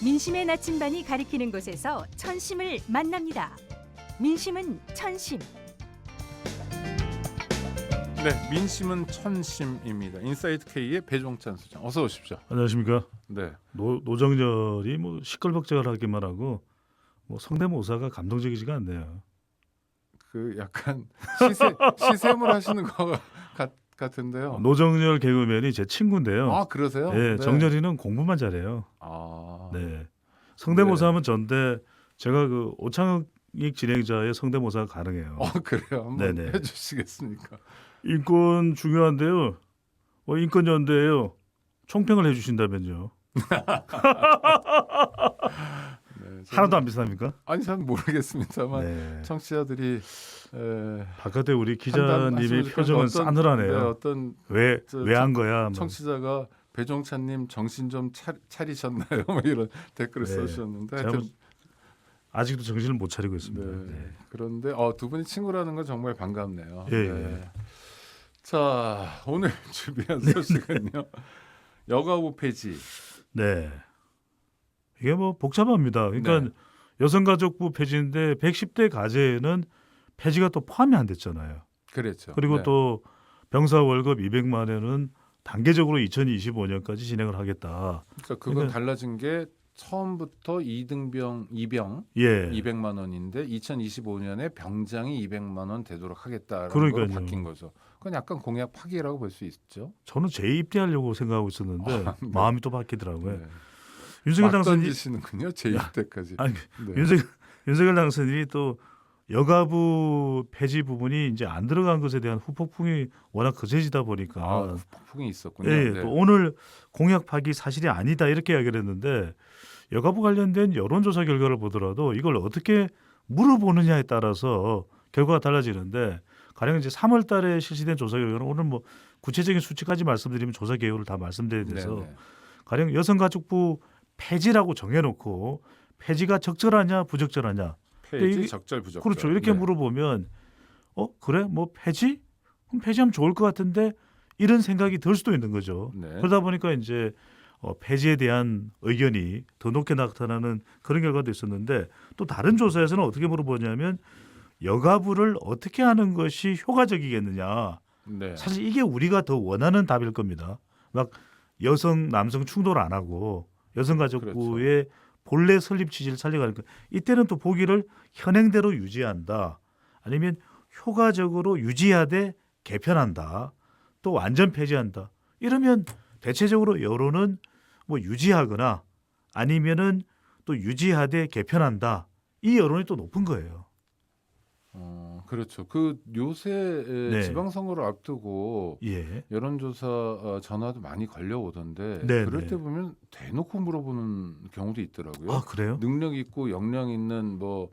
민심의 나침반이 가리키는 곳에서 천심을 만납니다. 민심은 천심. 네, 민심은 천심입니다. 인사이트 K의 배종찬 소장, 어서 오십시오. 안녕하십니까. 네, 노정열이 뭐 시끌벅적하기만 하고 뭐 성대모사가 감동적이지가 않네요. 그 약간 시샘을 하시는 거 같은데요. 노정열 개그맨이 제 친구인데요. 아, 그러세요? 네, 네. 정열이는 공부만 잘해요. 아, 네, 성대모사 네. 하면 전데 제가 그 오창익 진행자의 성대모사가 가능해요. 그래요? 한번 네네. 해주시겠습니까? 인권 중요한데요. 인권연대예요. 총평을 해주신다면요. 네, 하나도 안 비슷합니까? 아니, 잘 모르겠습니다만 네. 청취자들이 바깥에 우리 판단하시면 기자님이 좋겠는데 표정은 어떤- 싸늘하네요. 네, 어떤 왜 한 거야? 뭐. 청취자가 배종찬님 정신 좀 차리셨나요? 뭐 이런 댓글을 네. 써주셨는데 제가 하여튼 아직도 정신을 못 차리고 있습니다. 네. 네. 그런데 두 분이 친구라는 건 정말 반갑네요. 예, 네. 자, 오늘 준비한 소식은요. 여가부 폐지. 네. 이게 뭐 복잡합니다. 그러니까 네. 여성가족부 폐지인데 110대 가제에는 폐지가 또 포함이 안 됐잖아요. 그랬죠. 그리고 네. 또 병사 월급 200만 원은 단계적으로 2025년까지 진행을 하겠다. 그러니까 그건 그러니까- 달라진 게 처음부터 2등병 2병 예. 200만 원인데 2025년에 병장이 200만 원 되도록 하겠다라는 그러니까요. 걸로 바뀐 거죠. 그건 약간 공약 파기라고 볼 수 있죠. 저는 재입대하려고 생각하고 있었는데 네. 마음이 또 바뀌더라고요. 네. 윤석열 막 당선인이 던지시는군요. 제2 때까지. 아니, 네. 윤석열 당선인이 또 여가부 폐지 부분이 이제 안 들어간 것에 대한 후폭풍이 워낙 거세지다 보니까 폭풍이 있었군요. 예, 네. 또 오늘 공약 파기 사실이 아니다 이렇게 이야기를 했는데 여가부 관련된 여론조사 결과를 보더라도 이걸 어떻게 물어보느냐에 따라서 결과가 달라지는데 가령 이제 3월 달에 실시된 조사 결과는 오늘 뭐 구체적인 수치까지 말씀드리면 조사 개요를 다 말씀드려야 돼서 네, 네. 가령 여성가족부 폐지라고 정해놓고 폐지가 적절하냐 부적절하냐 폐지 이게- 적절 부적절. 그렇죠. 이렇게 네. 물어보면 그래 뭐 폐지? 그럼 폐지하면 좋을 것 같은데 이런 생각이 들 수도 있는 거죠. 네. 그러다 보니까 이제 폐지에 대한 의견이 더 높게 나타나는 그런 결과도 있었는데 또 다른 조사에서는 어떻게 물어보냐면 여가부를 어떻게 하는 것이 효과적이겠느냐. 네. 사실 이게 우리가 더 원하는 답일 겁니다. 막 여성 남성 충돌 안 하고 여성가족부의 본래 설립 취지를 살려가는 거. 이때는 또 보기를 현행대로 유지한다. 아니면 효과적으로 유지하되 개편한다. 또 완전 폐지한다. 이러면 대체적으로 여론은 뭐 유지하거나 아니면은 또 유지하되 개편한다. 이 여론이 또 높은 거예요. 그렇죠. 그 요새 네. 지방선거를 앞두고 예. 여론조사 전화도 많이 걸려오던데 네, 그럴 네. 때 보면 대놓고 물어보는 경우도 있더라고요. 아 그래요? 능력 있고 역량 있는 뭐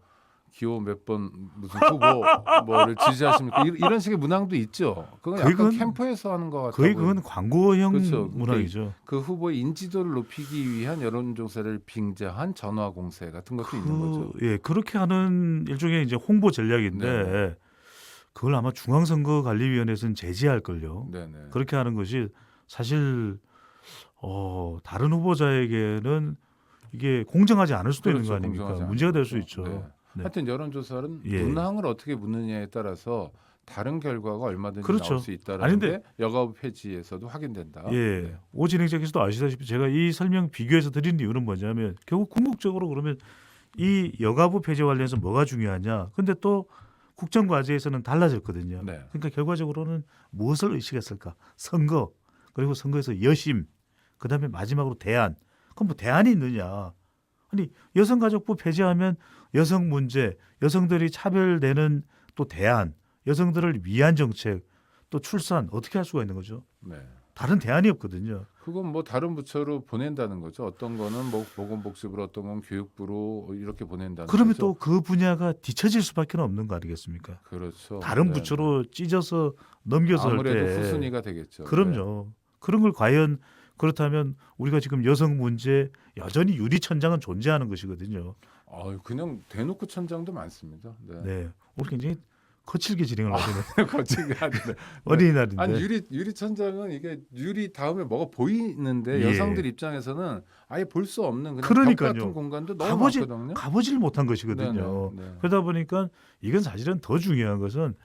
기호 몇 번 무슨 후보 뭐를 지지하십니까? 이런 식의 문항도 있죠. 그건 약간 그건- 캠프에서 하는 것 같아요. 거의 그건 광고형 그렇죠. 문화이죠. 그 후보의 인지도를 높이기 위한 여론조사를 빙자한 전화 공세 같은 것도 있는 거죠. 예, 그렇게 하는 일종의 이제 홍보 전략인데 네. 그걸 아마 중앙선거관리위원회에서는 제지할 걸요. 네네. 그렇게 하는 것이 사실 다른 후보자에게는 이게 공정하지 않을 수도 그렇죠. 있는 거 아닙니까? 공정하지 문제가 될 않은 수 거죠. 있죠. 네. 네. 하여튼 여론조사는 예. 문항을 어떻게 묻느냐에 따라서 다른 결과가 얼마든지 그렇죠. 나올 수 있다는 아닌데- 게 여가부 폐지에서도 확인된다. 예, 네. 오 진행자께서도 아시다시피 제가 이 설명 비교해서 드린 이유는 뭐냐면 결국 궁극적으로 그러면 이 여가부 폐지 관련해서 뭐가 중요하냐? 근데 또 국정과제에서는 달라졌거든요. 네. 그러니까 결과적으로는 무엇을 의식했을까? 선거 그리고 선거에서 여심 그다음에 마지막으로 대안. 그럼 뭐 대안이 있느냐? 아니 여성가족부 폐지하면 여성 문제, 여성들이 차별되는 또 대안, 여성들을 위한 정책, 또 출산 어떻게 할 수가 있는 거죠? 네. 다른 대안이 없거든요. 그건 뭐 다른 부처로 보낸다는 거죠. 어떤 거는 뭐 보건복지부로, 어떤 건 교육부로 이렇게 보낸다는 그러면 거죠. 또 그 분야가 뒤처질 수밖에 없는 거 아니겠습니까? 그렇죠. 다른 네. 부처로 찢어서 넘겨서 할 아무래도 때 후순위가 되겠죠. 그럼요. 그런 걸 과연 그렇다면 우리가 지금 여성 문제 여전히 유리천장은 존재하는 것이거든요. 그냥 대놓고 천장도 많습니다. 네. 네, 우리 굉장히 거칠게 진행을 하시네. 거치게 하는데 어린이날인데. 아니 유리천장은 이게 유리 다음에 뭐가 보이는데 예. 여성들 입장에서는 아예 볼 수 없는 그냥 벽 그러니까요. 같은 공간도 너무 많거든요. 가보질 못한 것이거든요. 네네, 네. 그러다 보니까 이건 사실은 더 중요한 것은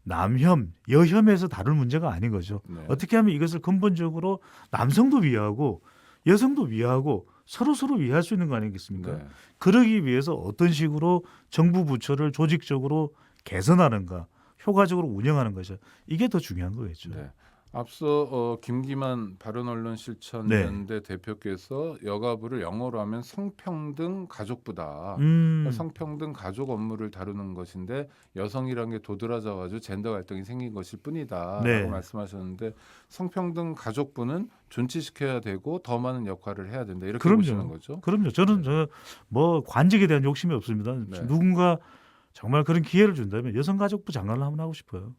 남혐, 여혐에서 다룰 문제가 아닌 거죠. 네. 어떻게 하면 이것을 근본적으로 남성도 위하고 여성도 위하고 서로 위할 수 있는 거 아니겠습니까? 네. 그러기 위해서 어떤 식으로 정부 부처를 조직적으로 개선하는가, 효과적으로 운영하는 것이 이게 더 중요한 거겠죠. 네. 앞서 김기만 바른언론실천연대 대표께서 여가부를 영어로 하면 성평등 가족부다. 성평등 가족 업무를 다루는 것인데 여성이란 게 도드라져가지고 젠더 갈등이 생긴 것일 뿐이다라고 네. 말씀하셨는데 성평등 가족부는 존치시켜야 되고 더 많은 역할을 해야 된다 이렇게 그럼요. 보시는 거죠. 그럼요. 저는 저 뭐 관직에 대한 욕심이 없습니다. 네. 누군가 정말 그런 기회를 준다면 여성가족부 장관을 한번 하고 싶어요.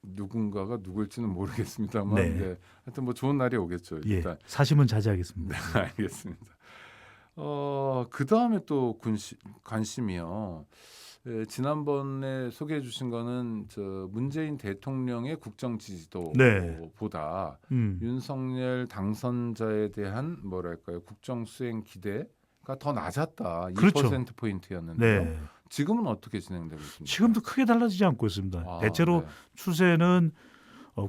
누군가가 누굴지는 모르겠습니다만 네. 네. 하여튼 뭐 좋은 날이 오겠죠. 예, 일단 사심은 자제하겠습니다. 알겠습니다. 그 다음에 또 관심이요. 지난번에 소개해 주신 거는 저 문재인 대통령의 국정 지지도보다 윤석열 당선자에 대한 뭐랄까요 국정 수행 기대가 더 낮았다. 그렇죠. 2% 포인트였는데요. 네. 지금은 어떻게 진행되고 있습니까? 지금도 크게 달라지지 않고 있습니다. 대체로 네. 추세는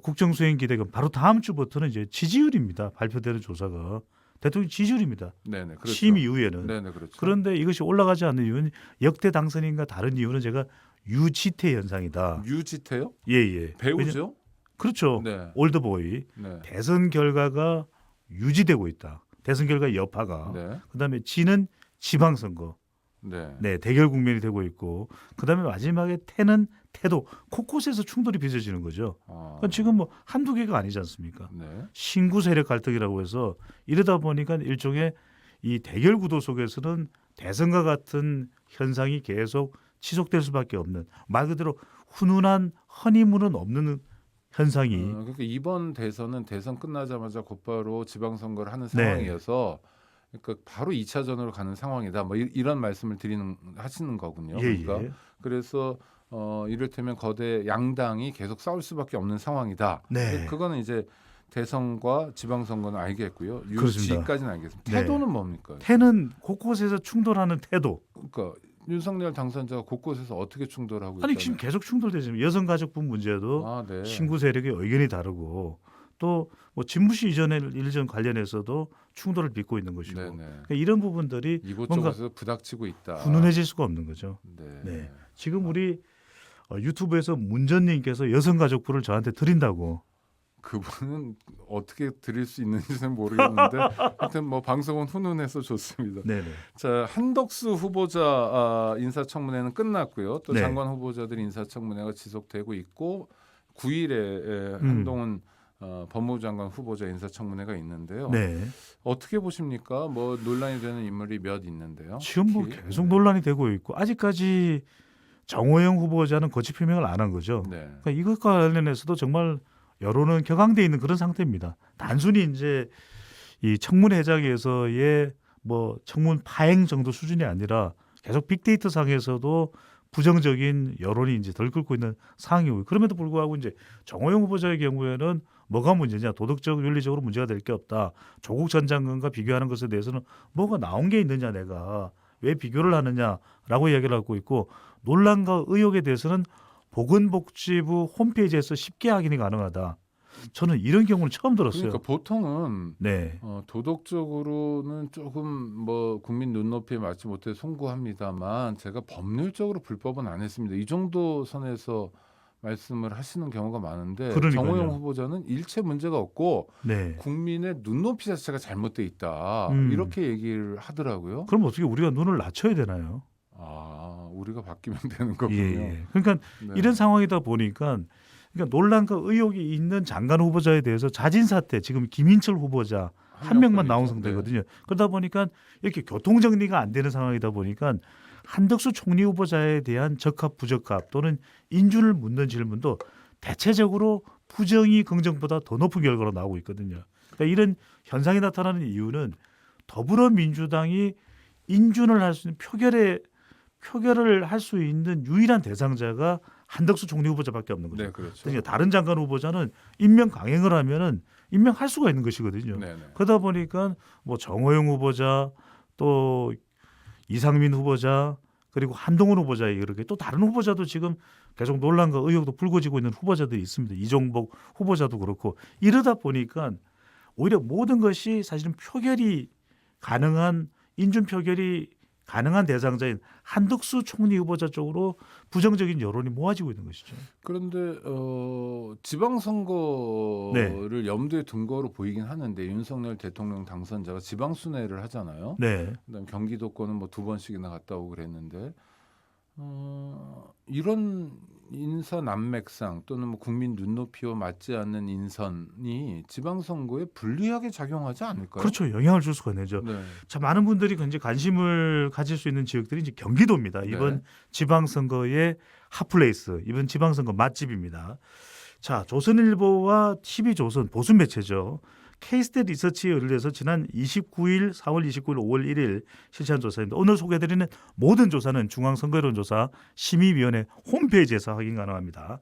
국정수행 기대가 바로 다음 주부터는 이제 지지율입니다. 발표되는 조사가 대통령 지지율입니다. 네네, 그렇죠. 취임 이후에는. 네네, 그렇죠. 그런데 이것이 올라가지 않는 이유는 역대 당선인과 다른 이유는 제가 유지태 현상이다. 유지태요? 예예. 배우죠? 그렇죠. 네. 올드보이. 네. 대선 결과가 유지되고 있다. 대선 결과 여파가. 네. 그다음에 지는 지방선거. 네. 네, 대결 국면이 되고 있고 그다음에 마지막에 태는 태도 곳곳에서 충돌이 빚어지는 거죠. 그러니까 지금 뭐 한두 개가 아니지 않습니까? 네. 신구 세력 갈등이라고 해서 이러다 보니까 일종의 이 대결 구도 속에서는 대선과 같은 현상이 계속 지속될 수밖에 없는 말 그대로 훈훈한 허니문은 없는 현상이 그러니까 이번 대선은 대선 끝나자마자 곧바로 지방선거를 하는 네. 상황이어서 그러니까 바로 2차전으로 가는 상황이다. 뭐 이런 말씀을 하시는 거군요. 예, 그러니까 예. 그래서 이를테면 거대 양당이 계속 싸울 수밖에 없는 상황이다. 네. 그거는 이제 대선과 지방선거는 알겠고요. 그렇습니다. 유지까지는 알겠습니다. 네. 태도는 뭡니까? 태는 곳곳에서 충돌하는 태도. 그러니까 윤석열 당선자가 곳곳에서 어떻게 충돌하고 아니 있다는? 지금 계속 충돌되죠. 여성가족부 문제도 네. 신구 세력의 의견이 다르고 또 뭐 집무실 이전의 일전 관련해서도 충돌을 빚고 있는 것이고 네네. 그러니까 이런 부분들이 뭔가 이곳저곳에서 부닥치고 있다. 훈훈해질 수가 없는 거죠. 네. 네. 지금 우리 유튜브에서 문전님께서 여성가족부를 저한테 드린다고. 그분은 어떻게 드릴 수 있는지는 모르겠는데 하여튼 뭐 방송은 훈훈해서 좋습니다. 네네. 자, 한덕수 후보자 인사청문회는 끝났고요. 또 네. 장관 후보자들 인사청문회가 지속되고 있고 9일에 한동훈 법무부 장관 후보자 인사청문회가 있는데요. 네. 어떻게 보십니까? 뭐 논란이 되는 인물이 몇 있는데요. 지금 뭐 특히. 계속 논란이 되고 있고 아직까지 정호영 후보자는 거취 표명을 안 한 거죠. 네. 그러니까 이것과 관련해서도 정말 여론은 격앙돼 있는 그런 상태입니다. 단순히 이제 이 청문회장에서의 뭐 청문 파행 정도 수준이 아니라 계속 빅데이터 상에서도 부정적인 여론이 이제 덜 끓고 있는 상황이고 그럼에도 불구하고 이제 정호영 후보자의 경우에는 뭐가 문제냐 도덕적 윤리적으로 문제가 될 게 없다. 조국 전 장관과 비교하는 것에 대해서는 뭐가 나온 게 있느냐 내가 왜 비교를 하느냐라고 이야기를 하고 있고 논란과 의혹에 대해서는 보건복지부 홈페이지에서 쉽게 확인이 가능하다. 저는 이런 경우는 처음 들었어요. 그러니까 보통은 네. 도덕적으로는 조금 뭐 국민 눈높이에 맞지 못해 송구합니다만 제가 법률적으로 불법은 안 했습니다. 이 정도 선에서 말씀을 하시는 경우가 많은데 그러니까요. 정호영 후보자는 일체 문제가 없고 네. 국민의 눈높이 자체가 잘못돼 있다. 이렇게 얘기를 하더라고요. 그럼 어떻게 우리가 눈을 낮춰야 되나요? 우리가 바뀌면 되는 거군요. 예. 그러니까 네. 이런 상황이다 보니까 그러니까 논란과 의혹이 있는 장관 후보자에 대해서 자진 사퇴 지금 김인철 후보자 한 명만 나온 명뿐이죠. 상태거든요. 그러다 보니까 이렇게 교통 정리가 안 되는 상황이다 보니까 한덕수 총리 후보자에 대한 적합 부적합 또는 인준을 묻는 질문도 대체적으로 부정이 긍정보다 더 높은 결과로 나오고 있거든요. 그러니까 이런 현상이 나타나는 이유는 더불어민주당이 인준을 할 수 있는 표결을 할 수 있는 유일한 대상자가 한덕수 총리 후보자밖에 없는 거죠. 네, 그렇죠. 그러니까 다른 장관 후보자는 임명 강행을 하면은 임명할 수가 있는 것이거든요. 네, 네. 그러다 보니까 뭐 정호영 후보자 또 이상민 후보자 그리고 한동훈 후보자 이렇게 또 다른 후보자도 지금 계속 논란과 의혹도 불거지고 있는 후보자들이 있습니다. 이종복 후보자도 그렇고 이러다 보니까 오히려 모든 것이 사실은 표결이 가능한 인준 표결이 가능한 대상자인 한덕수 총리 후보자 쪽으로 부정적인 여론이 모아지고 있는 것이죠. 그런데 지방선거를 염두에 둔 거로 보이긴 하는데 윤석열 대통령 당선자가 지방순회를 하잖아요. 네. 그다음 경기도권은 뭐 2번씩이나 갔다 오고 그랬는데 이런 인사 난맥상 또는 뭐 국민 눈높이와 맞지 않는 인선이 지방선거에 불리하게 작용하지 않을까요? 그렇죠. 영향을 줄 수가 있죠. 네. 자, 많은 분들이 굉장히 관심을 가질 수 있는 지역들이 이제 경기도입니다. 이번 네. 지방선거의 핫플레이스, 이번 지방선거 맛집입니다. 자, 조선일보와 TV조선 보수 매체죠. K스탯 리서치에 의뢰해서 지난 29일, 4월 29일, 5월 1일 실시한 조사인데 오늘 소개해드리는 모든 조사는 중앙선거여론조사 심의위원회 홈페이지에서 확인 가능합니다.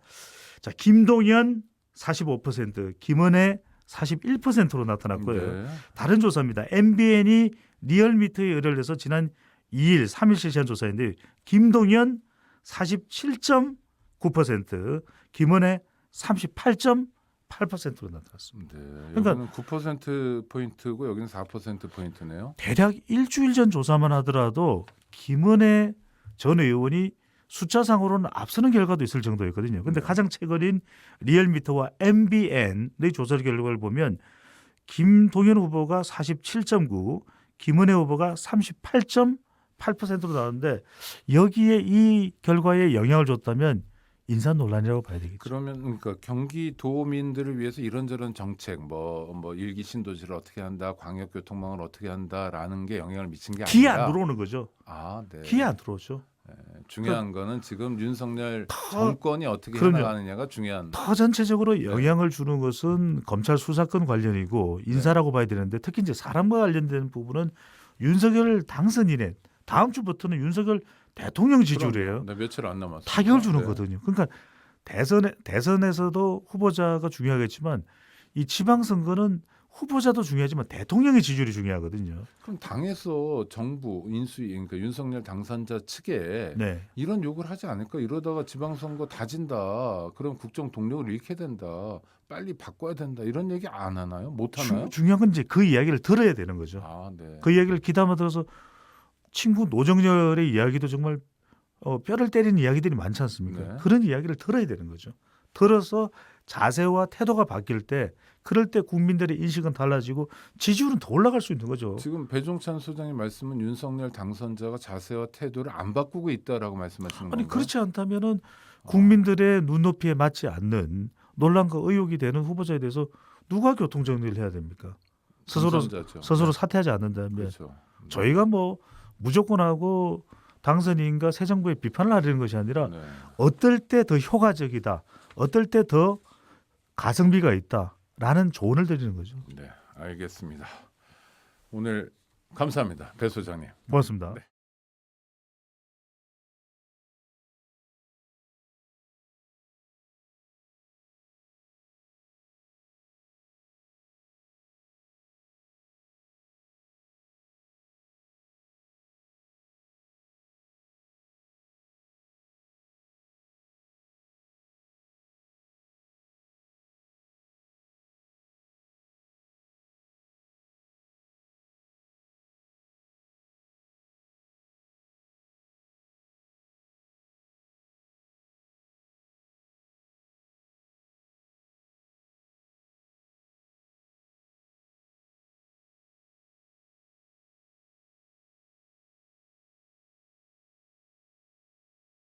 자, 김동연 45%, 김은혜 41%로 나타났고요. 네. 다른 조사입니다. MBN이 리얼미터에 의뢰를 해서 지난 2일, 3일 실시한 조사인데 김동연 47.9%, 김은혜 38.8%로 나타났습니다. 네. 그러니까 여기는 9% 포인트고 여기는 4% 포인트네요. 대략 일주일 전 조사만 하더라도 김은혜 전 의원이 숫자상으로는 앞서는 결과도 있을 정도였거든요. 그런데 네. 가장 가장 최근인 리얼미터와 MBN의 조사 결과를 보면 김동연 후보가 47.9, 김은혜 후보가 38.8%로 나왔는데 여기에 이 결과에 영향을 줬다면 인사 논란이라고 봐야 되겠죠. 그러면 그러니까 경기도민들을 위해서 이런저런 정책 뭐 일기 신도시를 어떻게 한다, 광역교통망을 어떻게 한다라는 게 영향을 미친 게 기에 아니라 안 들어오는 거죠. 네. 기에 안 들어오죠. 중요한 거는 지금 윤석열 정권이 어떻게 그럼요. 해나가느냐가 중요한. 더 전체적으로 영향을 주는 것은 검찰 수사권 관련이고 인사라고 봐야 되는데 특히 이제 사람과 관련된 부분은 윤석열 당선인의 다음 주부터는 윤석열 대통령 지지율이에요. 네, 며칠 안 남았어요. 타격을 주는 네. 거거든요. 그러니까 대선에서도 후보자가 중요하겠지만 이 지방선거는 후보자도 중요하지만 대통령의 지지율이 중요하거든요. 그럼 당에서 정부 인수위 그러니까 윤석열 당선자 측에 네. 이런 요구를 하지 않을까? 이러다가 지방선거 다진다. 그럼 국정 동력을 잃게 된다. 빨리 바꿔야 된다. 이런 얘기 안 하나요? 못 하나요? 중요한 건 이제 그 이야기를 들어야 되는 거죠. 네. 그 이야기를 귀담아 들어서 친구 노정열의 이야기도 정말 뼈를 때리는 이야기들이 많지 않습니까? 네. 그런 이야기를 들어야 되는 거죠. 들어서 자세와 태도가 바뀔 때 그럴 때 국민들의 인식은 달라지고 지지율은 더 올라갈 수 있는 거죠. 지금 배종찬 소장의 말씀은 윤석열 당선자가 자세와 태도를 안 바꾸고 있다라고 말씀하시는 건가요? 아니 그렇지 않다면은 국민들의 눈높이에 맞지 않는 논란과 의혹이 되는 후보자에 대해서 누가 교통 정리를 해야 됩니까? 당선자죠. 스스로 네. 사퇴하지 않는다면 그렇죠. 저희가 뭐 무조건 하고 당선인과 새 정부에 비판을 하려는 것이 아니라 네. 어떨 때 더 효과적이다, 어떨 때 더 가성비가 있다라는 조언을 드리는 거죠. 네, 알겠습니다. 오늘 감사합니다, 배 소장님. 고맙습니다. 네.